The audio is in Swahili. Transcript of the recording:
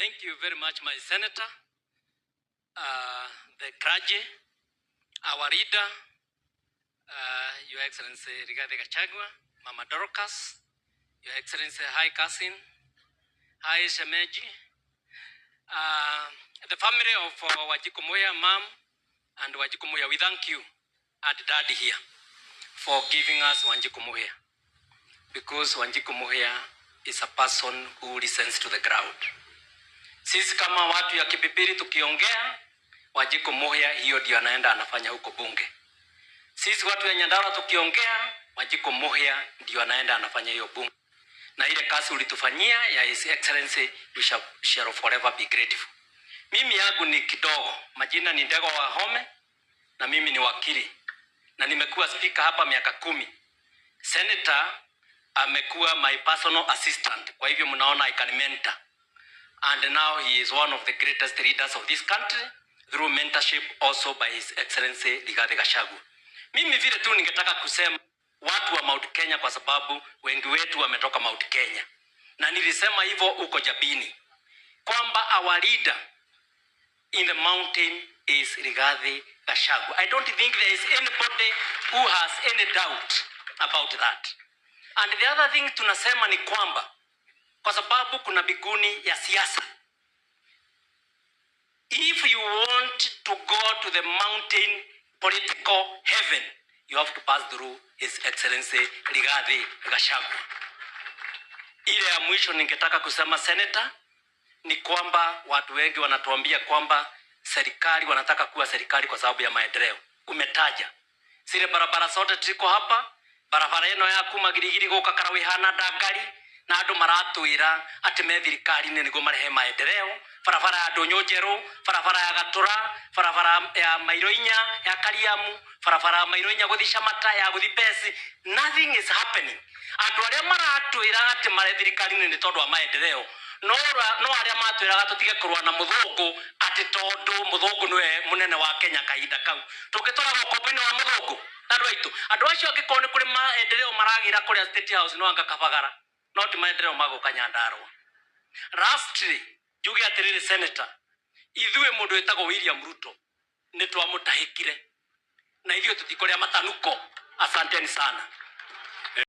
Thank you very much, my senator, the clergy, our leader, Your Excellency Rigathi Gachagua, Mama Dorcas, Your Excellency High Cousin, High Shemeji, the family of Wanjiku Muhia, Mom, and Wanjiku Muhia, we thank you and Daddy here for giving us Wanjiku Muhia, because Wanjiku Muhia is a person who listens to the crowd. Sisi kama watu ya Kipipiri tukiongea, Wanjiku Muhia hiyo ndio anaenda anafanya huko bunge. Sisi watu ya Nyandarua tukiongea, Wanjiku Muhia ndio anaenda anafanya hiyo bunge. Na ile kazi ulitufanyia ya His Excellency, we shall forever be grateful. Mimi yangu ni kidogo, majina ni Ndego wa Home, na mimi ni wakili. Na nimekuwa speaker hapa miaka 10. Senator amekuwa my personal assistant, kwa hivyo mnaona I can mentor. And now he is one of the greatest leaders of this country through mentorship also by His Excellency Rigathi Gachagua. Mimi vile tu ningetaka kusema watu wa Mount Kenya, kwa sababu wengi wetu wametoka Mount Kenya. Na nilisema hivyo uko Jabini, kwamba our leader in the mountain is Rigathi Gachagua. I don't think there is anybody who has any doubt about that. And the other thing tunasema ni kwamba, kwa sababu kuna biguni ya siasa, if you want to go to the mountain political heaven, you have to pass through His Excellency Rigathi Gachagua. Ile ya mwisho ningetaka kusema senator ni kwamba watu wengi wanatuambia kwamba serikali wanataka kuwa serikali kwa sababu ya maendeleo. Umetaja zile barabara zote ziko hapa, barabara eno ya kuma Girigiri goka Karawihana Ndangari, na andu maratwira ati me thirikari ni nigo marehe maendeleo. Barabara ya Ndonyonjeru, barabara ya Gatura, barabara ya Mairoinya ya Kariamu, barabara ya Mairoinya guthi Shamata ya guthi Pesi. Nothing is happening. Andu aria maratwira ati mare thirikari ni tondu wa maendeleo, no aria matwiraga tutige kurwa na muthungu ati tondu muthungu niwe munene wa Kenya kahinda kau. Tungitora gukombo-ini wa muthungu andu aitu, andu acio angikone kuri maendeleo maragira kuri State House no anga Kabagara, no ti maendeleo magoka Nyandarua. Lastly, juge atiriri senator, ithuĩ mundu etagwo William Ruto ni twamutahikire na ithuĩ tutikoria matanuko. Asanteni sana.